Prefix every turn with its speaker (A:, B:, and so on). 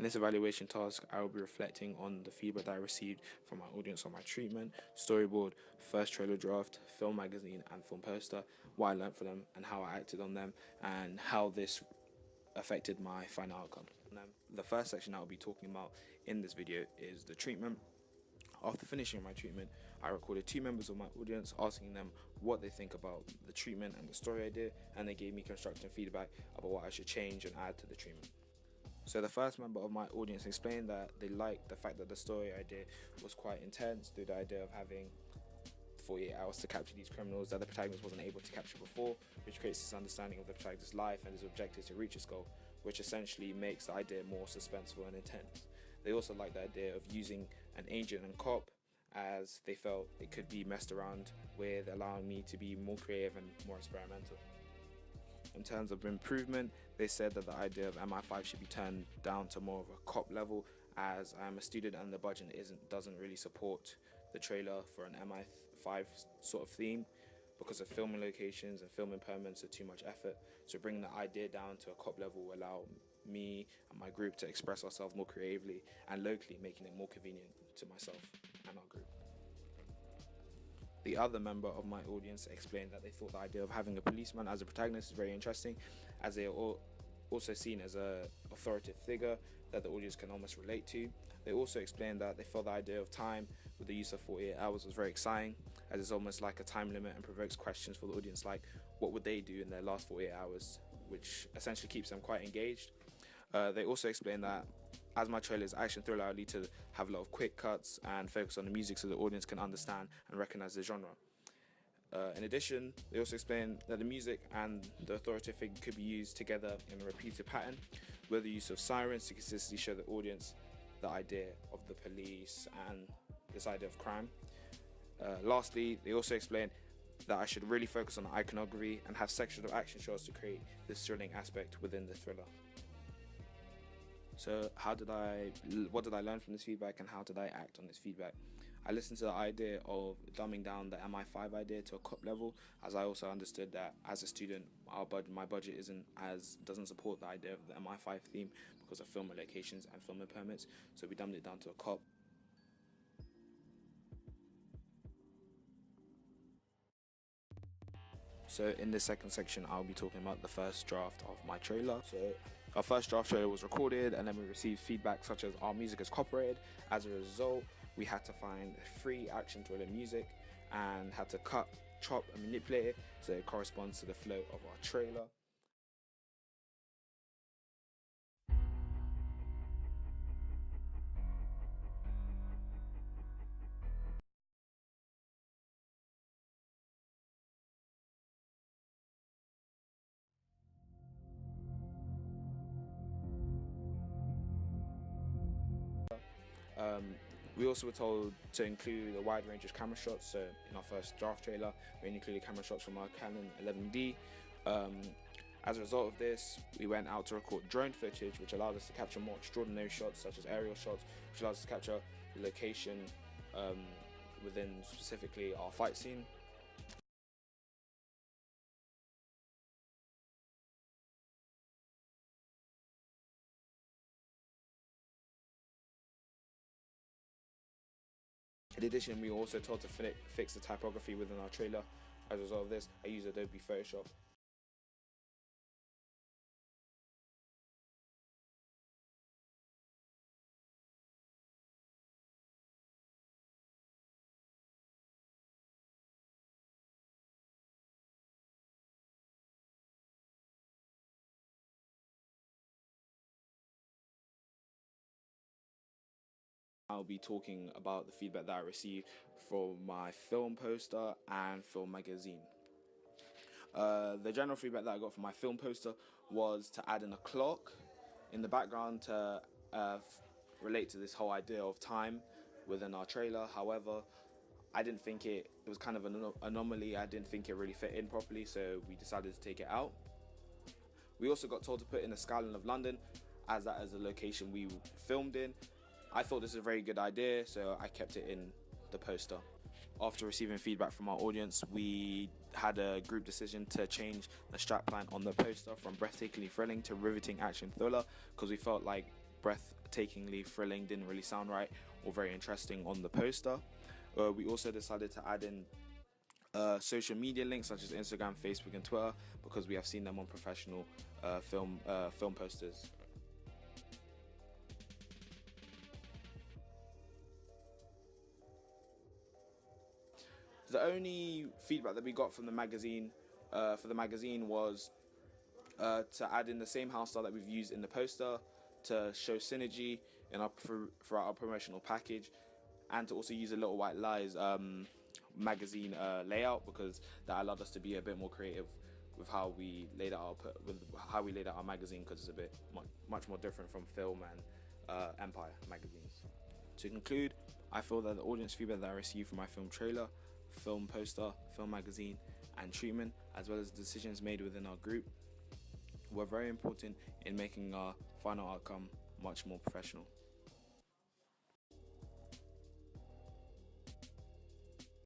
A: In this evaluation task, I will be reflecting on the feedback that I received from my audience on my treatment, storyboard, first trailer draft, film magazine, and film poster, what I learned from them, and how I acted on them, and how this affected my final outcome. The first section I will be talking about in this video is the treatment. After finishing my treatment, I recorded 2 members of my audience, asking them what they think about the treatment and the story idea, and they gave me constructive feedback about what I should change and add to the treatment. So the first member of my audience explained that they liked the fact that the story idea was quite intense, through the idea of having 48 hours to capture these criminals that the protagonist wasn't able to capture before, which creates this understanding of the protagonist's life and his objective to reach his goal, which essentially makes the idea more suspenseful and intense. They also liked the idea of using an agent and cop, as they felt it could be messed around with, allowing me to be more creative and more experimental. In terms of improvement, they said that the idea of MI5 should be turned down to more of a cop level, as I am a student and the budget doesn't really support the trailer for an MI5 sort of theme, because of filming locations and filming permits are too much effort. So bringing the idea down to a cop level will allow me and my group to express ourselves more creatively and locally, making it more convenient to myself and our group. The other member of my audience explained that they thought the idea of having a policeman as a protagonist is very interesting, as they are also seen as an authoritative figure that the audience can almost relate to. They also explained that they felt the idea of time with the use of 48 hours was very exciting, as it's almost like a time limit and provokes questions for the audience like what would they do in their last 48 hours, which essentially keeps them quite engaged. They also explained that as my trailer is action thriller, I need to have a lot of quick cuts and focus on the music so the audience can understand and recognize the genre. In addition, they also explained that the music and the authoritative figure could be used together in a repeated pattern, with the use of sirens to consistently show the audience the idea of the police and this idea of crime. Lastly, they also explained that I should really focus on the iconography and have sections of action shots to create this thrilling aspect within the thriller. So what did I learn from this feedback, and how did I act on this feedback? I listened to the idea of dumbing down the MI5 idea to a cop level, as I also understood that as a student, my budget doesn't support the idea of the MI5 theme because of filming locations and filming permits, so we dumbed it down to a cop. So in this second section, I'll be talking about the first draft of my trailer. So our first draft trailer was recorded, and then we received feedback such as our music is copyrighted. As a result, we had to find free action thriller music and had to cut, chop, and manipulate it so it corresponds to the flow of our trailer. We also were told to include a wide range of camera shots. So in our first draft trailer, we included camera shots from our Canon 11D. As a result of this, we went out to record drone footage, which allowed us to capture more extraordinary shots, such as aerial shots, which allowed us to capture the location within specifically our fight scene. In addition, we were also told to fix the typography within our trailer. As a result of this, I used Adobe Photoshop. I'll be talking about the feedback that I received from my film poster and film magazine. The general feedback that I got from my film poster was to add in a clock in the background to relate to this whole idea of time within our trailer. However, I didn't think it was kind of an anomaly. I didn't think it really fit in properly, so we decided to take it out. We also got told to put in the skyline of London, as that is the location we filmed in. I thought this was a very good idea, so I kept it in the poster. After receiving feedback from our audience, we had a group decision to change the strapline on the poster from breathtakingly thrilling to riveting action thriller, because we felt like breathtakingly thrilling didn't really sound right or very interesting on the poster. We also decided to add in social media links such as Instagram, Facebook, and Twitter, because we have seen them on professional film posters. The only feedback that we got from the magazine was to add in the same house style that we've used in the poster, to show synergy in throughout our promotional package, and to also use a Little White Lies magazine layout, because that allowed us to be a bit more creative with how we laid out our magazine, because it's a bit much more different from Film and Empire magazines. To conclude, I feel that the audience feedback that I received from my film trailer, film poster, film magazine, and treatment, as well as decisions made within our group, were very important in making our final outcome much more professional.